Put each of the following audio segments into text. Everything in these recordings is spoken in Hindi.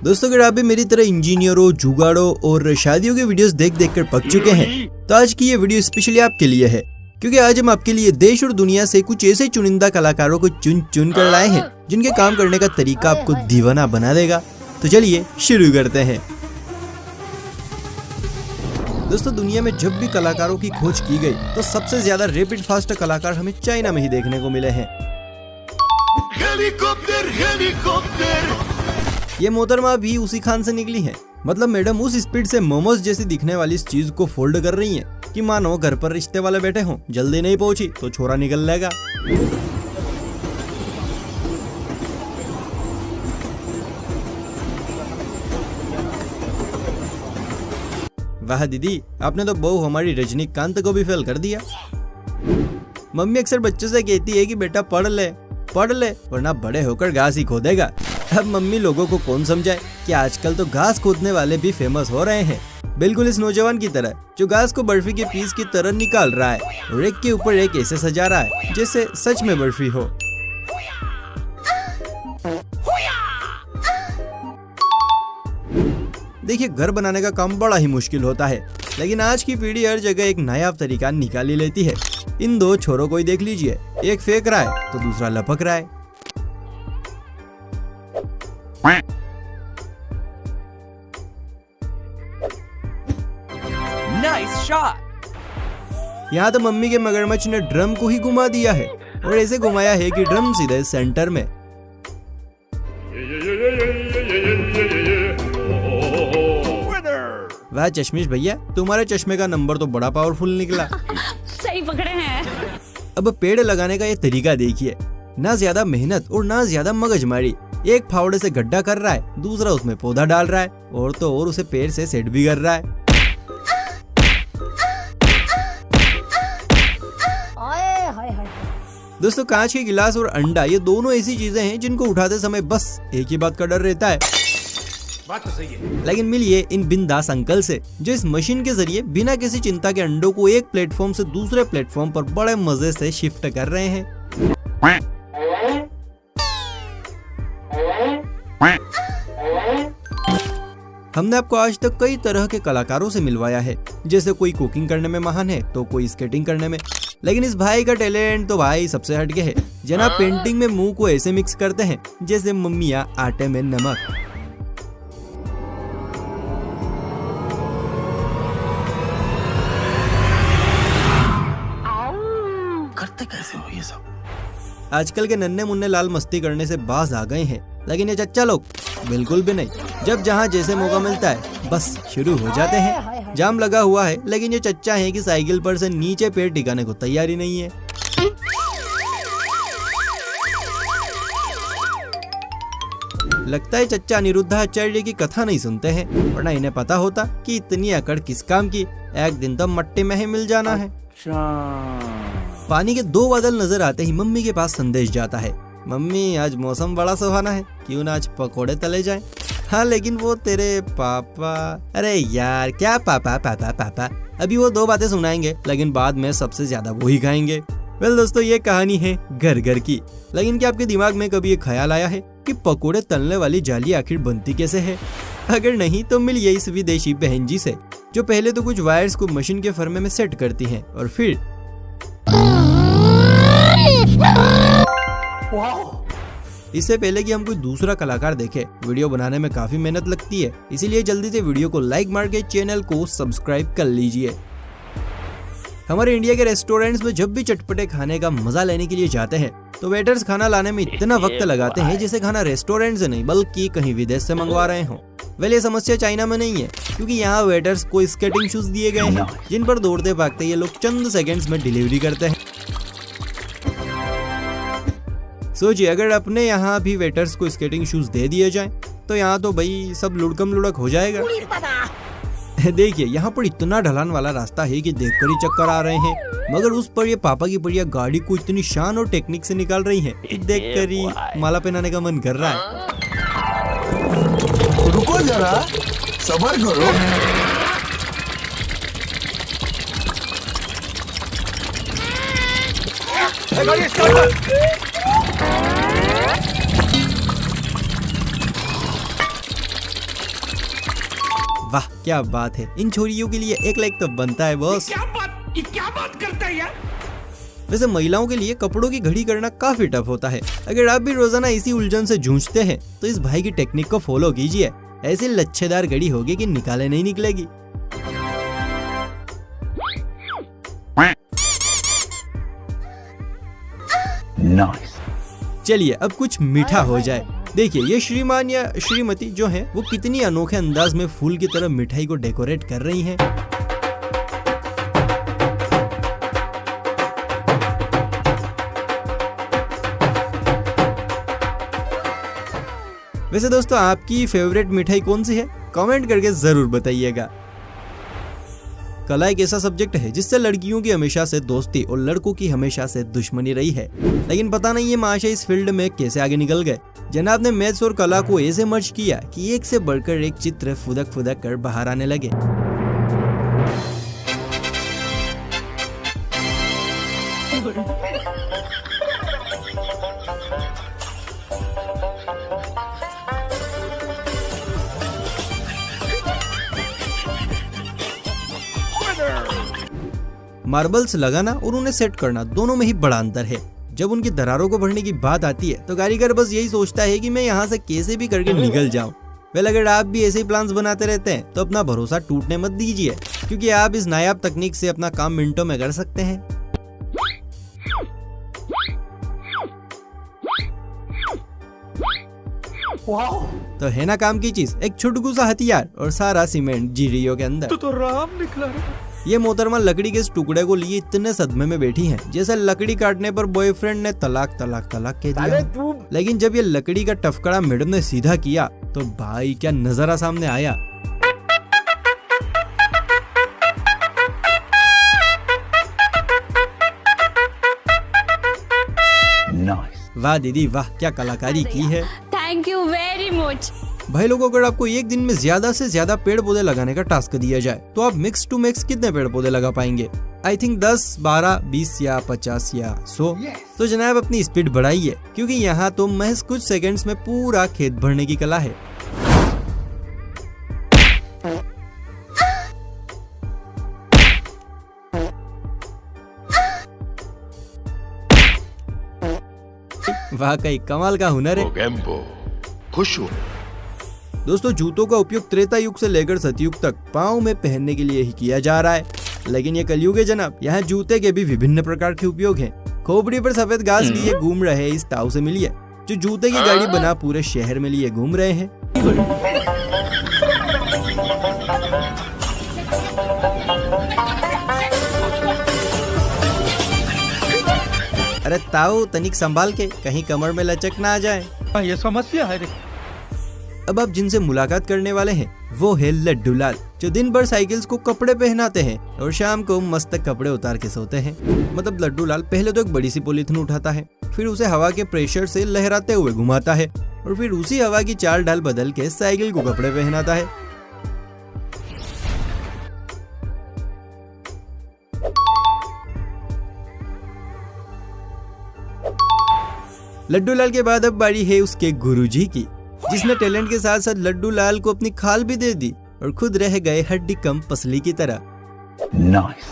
दोस्तों, अगर आप भी मेरी तरह इंजीनियरों, जुगाड़ों और शादियों के वीडियोस देख देख कर पक चुके हैं तो आज की ये वीडियो स्पेशली आपके लिए है, क्योंकि आज हम आपके लिए देश और दुनिया से कुछ ऐसे चुनिंदा कलाकारों को चुन चुन कर लाए हैं जिनके काम करने का तरीका आपको दीवाना बना देगा। तो चलिए शुरू करते हैं। दोस्तों, दुनिया में जब भी कलाकारों की खोज की गई तो सबसे ज्यादा रैपिड फास्ट कलाकार हमें चाइना में ही देखने को मिले हैं। ये मोहतरमा भी उसी खान से निकली है। मतलब मैडम उस स्पीड से मोमोज जैसी दिखने वाली इस चीज को फोल्ड कर रही हैं कि मानो घर पर रिश्ते वाले बैठे हों, जल्दी नहीं पहुंची तो छोरा निकल लेगा। वाह दीदी, आपने तो बहू हमारी रजनीकांत को भी फेल कर दिया। मम्मी अक्सर बच्चों से कहती है कि बेटा पढ़ ले वरना बड़े होकर घास ही खोदेगा। अब मम्मी लोगों को कौन समझाए कि आजकल तो घास खोदने वाले भी फेमस हो रहे हैं, बिल्कुल इस नौजवान की तरह जो घास को बर्फी के पीस की तरह निकाल रहा है और एक के ऊपर एक ऐसे सजा रहा है जैसे सच में बर्फी हो। देखिए, घर बनाने का काम बड़ा ही मुश्किल होता है, लेकिन आज की पीढ़ी हर जगह एक नायाब तरीका निकाल ही लेती है। इन दो छोरों को ही देख लीजिए, एक फेंक रहा है तो दूसरा लपक रहा है। Nice shot. यहाँ तो मम्मी के मगरमच्छ ने ड्रम को ही घुमा दिया है और ऐसे घुमाया है कि ड्रम सीधे सेंटर में। वाह चश्मिश भैया, तुम्हारे चश्मे का नंबर तो बड़ा पावरफुल निकला। सही पकड़े हैं। अब पेड़ लगाने का ये तरीका देखिए, ना ज्यादा मेहनत और ना ज्यादा मगजमारी। एक फावड़े से गड्ढा कर रहा है, दूसरा उसमें पौधा डाल रहा है और तो और उसे पेड़ से सेट भी कर रहा है। दोस्तों, कांच के गिलास और अंडा ये दोनों ऐसी चीजें हैं जिनको उठाते समय बस एक ही बात का डर रहता है। बात तो सही है। लेकिन मिलिए इन बिंदास अंकल से जो इस मशीन के जरिए बिना किसी चिंता के अंडों को एक प्लेटफॉर्म से दूसरे प्लेटफॉर्म पर बड़े मजे से शिफ्ट कर रहे हैं। हमने आपको आज तक कई तरह के कलाकारों से मिलवाया है, जैसे कोई कुकिंग करने में महान है तो कोई स्केटिंग करने में, लेकिन इस भाई का टैलेंट तो भाई सबसे हटके है। जनाब पेंटिंग में मुंह को ऐसे मिक्स करते हैं जैसे मम्मियाँ आटे में नमक। करते कैसे हो ये सब? आजकल के नन्हे मुन्ने लाल मस्ती करने से बाज आ गए हैं, लेकिन ये चच्चा लोग बिल्कुल भी नहीं। जब जहाँ जैसे मौका मिलता है बस शुरू हो जाते हैं। जाम लगा हुआ है, लेकिन ये चच्चा है कि साइकिल पर से नीचे पैर टिकाने को तैयारी नहीं है। लगता है चच्चा अनिरुद्धाचार्य की कथा नहीं सुनते हैं, वरना इन्हें पता होता कि इतनी अकड़ किस काम की, एक दिन तो मट्टी में ही मिल जाना है। पानी के दो बादल नजर आते ही मम्मी के पास संदेश जाता है, मम्मी आज मौसम बड़ा सुहाना है, क्यों ना आज पकोड़े तले जाएं। हाँ, लेकिन वो तेरे पापा। अरे यार, क्या पापा पापा पापा, अभी वो दो बातें सुनाएंगे लेकिन बाद में सबसे ज्यादा वो ही खाएंगे। वेल दोस्तों, ये कहानी है घर घर की, लेकिन क्या आपके दिमाग में कभी ये ख्याल आया है कि पकोड़े तलने वाली जाली आखिर बनती कैसे है? अगर नहीं तो मिलिए इस विदेशी बहन जी से, जो पहले तो कुछ वायर्स को मशीन के फर्मे में सेट करती हैं और फिर इससे पहले कि हम कोई दूसरा कलाकार देखें, वीडियो बनाने में काफी मेहनत लगती है, इसीलिए जल्दी से वीडियो को लाइक मार के चैनल को सब्सक्राइब कर लीजिए। हमारे इंडिया के रेस्टोरेंट्स में जब भी चटपटे खाने का मजा लेने के लिए जाते हैं तो वेटर्स खाना लाने में इतना वक्त लगाते हैं जैसे खाना रेस्टोरेंट से नहीं बल्कि कहीं विदेश से मंगवा रहे हों। वेल, ये समस्या चाइना में नहीं है, क्योंकि यहाँ वेटर्स को स्केटिंग शूज दिए गए हैं जिन पर दौड़ते भागते ये लोग चंद सेकंड्स में डिलीवरी करते हैं। सोचिए, अगर अपने यहाँ भी वेटर्स को स्केटिंग शूज दे दिए जाएं तो यहाँ तो भाई सब लुढ़कम लुढ़क हो जाएगा। देखिए, यहाँ पर इतना ढलान वाला रास्ता है कि देखकर ही चक्कर आ रहे हैं, मगर उस पर ये पापा की बढ़िया गाड़ी को इतनी शान और टेक्निक से निकाल रही है, देखकर ही माला पहनाने का मन कर रहा है। रुको जरा, सब्र करो। वाह क्या बात है, इन छोरियों के लिए 1 लाइक तो बनता है बॉस। क्या बात करता है यार। वैसे महिलाओं के लिए कपड़ों की घड़ी करना काफी टफ होता है। अगर आप भी रोजाना इसी उलझन से जूझते हैं तो इस भाई की टेक्निक को फॉलो कीजिए। ऐसी लच्छेदार घड़ी होगी कि निकाले नहीं निकलेगी। नाइस। चलिए अब कुछ मीठा हो जाए। देखिए ये श्रीमान या श्रीमती जो है वो कितनी अनोखे अंदाज में फूल की तरह मिठाई को डेकोरेट कर रही हैं। वैसे दोस्तों आपकी फेवरेट मिठाई कौन सी है, कमेंट करके जरूर बताइएगा। कला एक ऐसा सब्जेक्ट है जिससे लड़कियों की हमेशा से दोस्ती और लड़कों की हमेशा से दुश्मनी रही है, लेकिन पता नहीं ये महाशय इस फील्ड में कैसे आगे निकल गए। जनाब ने मैथ्स और कला को ऐसे मर्ज किया कि एक से बढ़कर एक चित्र फुदक फुदक कर बाहर आने लगे। मार्बल्स लगाना और उन्हें सेट करना दोनों में ही बड़ा अंतर है। जब उनकी दरारों को भरने की बात आती है तो कारीगर बस यही सोचता है कि मैं यहाँ से कैसे भी करके निकल जाऊं। वेल अगर आप भी ऐसे ही प्लान्स बनाते रहते हैं तो अपना भरोसा टूटने मत दीजिए, क्योंकि आप इस नायाब तकनीक से अपना काम मिनटों में कर सकते हैं। तो है ना काम की चीज, एक छुटकू सा हथियार और सारा सीमेंट जीरियो के अंदर। तो राम निकला रे। ये मोहतरमा लकड़ी के इस टुकड़े को लिए इतने सदमे में बैठी हैं, जैसे लकड़ी काटने पर बॉयफ्रेंड ने तलाक तलाक तलाक कह दिया। लेकिन जब ये लकड़ी का टफकड़ा मैडम ने सीधा किया तो भाई क्या नजारा सामने आया। वाह दीदी वाह, क्या कलाकारी की है। Thank you very much. भाई लोगों अगर आपको एक दिन में ज्यादा से ज्यादा पेड़ पौधे लगाने का टास्क दिया जाए तो आप मैक्स टू मैक्स कितने पेड़ पौधे लगा पाएंगे? आई थिंक 10, 12, 20 या 50 या 100। तो जनाब अपनी स्पीड बढ़ाइए, क्योंकि यहाँ तो महज कुछ सेकंड्स में पूरा खेत भरने की कला है। वाकई कमाल का हुनर है। खुश हूँ। दोस्तों जूतों का उपयोग त्रेता युग से लेकर सतयुग तक पाँव में पहनने के लिए ही किया जा रहा है, लेकिन ये कलयुग है जनाब। यहाँ जूते के भी विभिन्न प्रकार के उपयोग हैं। खोपड़ी पर सफेद घास लिए घूम रहे इस ताऊ से मिलिए, जो जूते की गाड़ी बना पूरे शहर में लिए घूम रहे हैं। अरे ताऊ तनिक संभाल के, कहीं कमर में लचक ना आ जाए। ये समस्या है रे। अब आप जिनसे मुलाकात करने वाले हैं वो है लड्डू लाल, जो दिन भर साइकिल्स को कपड़े पहनाते हैं और शाम को मस्त कपड़े उतार के सोते हैं। मतलब लड्डू लाल पहले तो एक बड़ी सी पॉलीथिन उठाता है, फिर उसे हवा के प्रेशर से लहराते हुए घुमाता है और फिर उसी हवा की चाल ढाल बदल के साइकिल को कपड़े पहनाता है। लड्डू लाल के बाद अब बारी है उसके गुरुजी की, जिसने टैलेंट के साथ साथ लड्डू लाल को अपनी खाल भी दे दी और खुद रह गए हड्डी कम पसली की तरह। नाइस।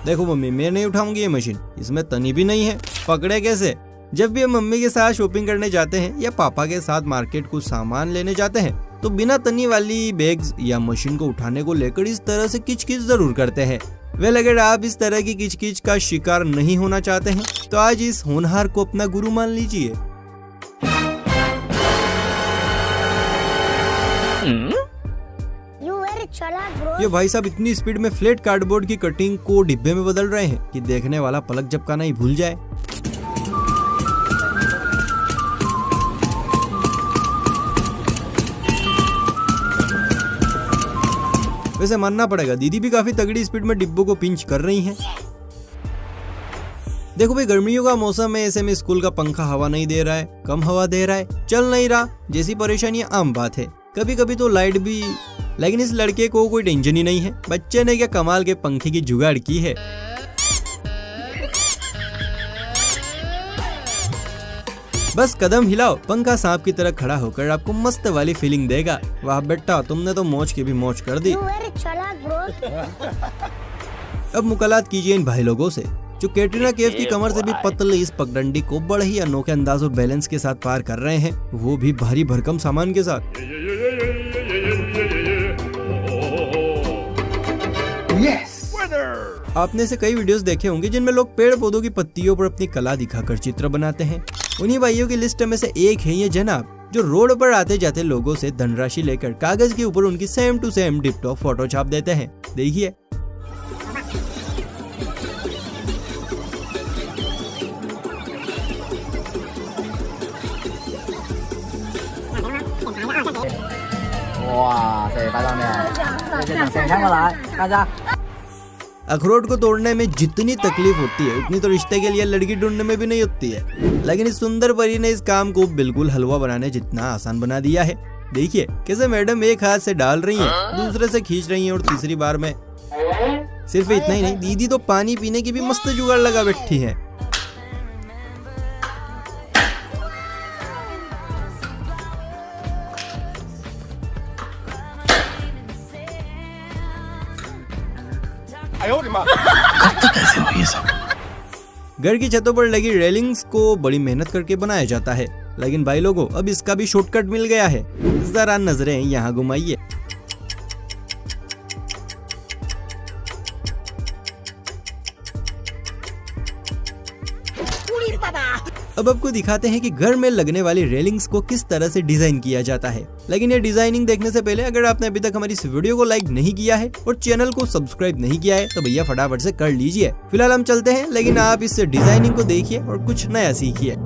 देखो मम्मी मैं नहीं उठाऊंगी ये मशीन, इसमें तनी भी नहीं है, पकड़े कैसे? जब भी हम मम्मी के साथ शॉपिंग करने जाते हैं या पापा के साथ मार्केट कुछ सामान लेने जाते हैं तो बिना तनी वाली बैग्स या मशीन को उठाने को लेकर इस तरह से किचकिच जरूर करते हैं। वेल अगर आप इस तरह की किचकिच का शिकार नहीं होना चाहते हैं तो आज इस होनहार को अपना गुरु मान लीजिए। ये भाई साहब इतनी स्पीड में फ्लैट कार्डबोर्ड की कटिंग को डिब्बे में बदल रहे हैं कि देखने वाला पलक झपकाना ही भूल जाए। वैसे मानना पड़ेगा दीदी भी काफी तगड़ी स्पीड में डिब्बों को पिंच कर रही हैं। देखो भाई गर्मियों का मौसम है, ऐसे में स्कूल का पंखा हवा नहीं दे रहा है, कम हवा दे रहा है, चल नहीं रहा, जैसी परेशानी आम बात है। कभी कभी तो लाइट भी, लेकिन इस लड़के को कोई टेंशन ही नहीं है। बच्चे ने क्या कमाल के पंखे की जुगाड़ की है। बस कदम हिलाओ, पंखा सांप की तरह खड़ा होकर आपको मस्त वाली फीलिंग देगा। वाह बेटा, तुमने तो मौज की भी मौज कर दी। अब मुलाकात कीजिए इन भाई लोगों से जो कैटरीना कैफ की कमर से भी पतली इस पगडंडी को बड़े ही अनोखे अंदाज और बैलेंस के साथ पार कर रहे हैं, वो भी भारी भरकम सामान के साथ। आपने से कई वीडियोस देखे होंगे जिनमें लोग पेड़ पौधों की पत्तियों पर अपनी कला दिखाकर चित्र बनाते हैं। उन्हीं भाइयों की लिस्ट में से एक है ये जनाब जो रोड पर आते जाते लोगों से धनराशि लेकर कागज के ऊपर उनकी same to same tip top photo छाप देते हैं। देखिए अखरोट को तोड़ने में जितनी तकलीफ होती है उतनी तो रिश्ते के लिए लड़की ढूंढने में भी नहीं होती है, लेकिन इस सुंदर परी ने इस काम को बिल्कुल हलवा बनाने जितना आसान बना दिया है। देखिए कैसे मैडम एक हाथ से डाल रही हैं, दूसरे से खींच रही हैं और तीसरी बार में। सिर्फ इतना ही नहीं, दीदी तो पानी पीने की भी मस्त जुगाड़ लगा बैठी है। घर की छतों पर लगी रेलिंग्स को बड़ी मेहनत करके बनाया जाता है, लेकिन भाई लोगों अब इसका भी शॉर्टकट मिल गया है। जरा नजरें यहाँ घुमाइए। अब आपको दिखाते हैं कि घर में लगने वाली रेलिंग्स को किस तरह से डिजाइन किया जाता है। लेकिन ये डिजाइनिंग देखने से पहले अगर आपने अभी तक हमारी इस वीडियो को लाइक नहीं किया है और चैनल को सब्सक्राइब नहीं किया है तो भैया फटाफट से कर लीजिए। फिलहाल हम चलते हैं, लेकिन आप इस डिजाइनिंग को देखिए और कुछ नया सीखिए।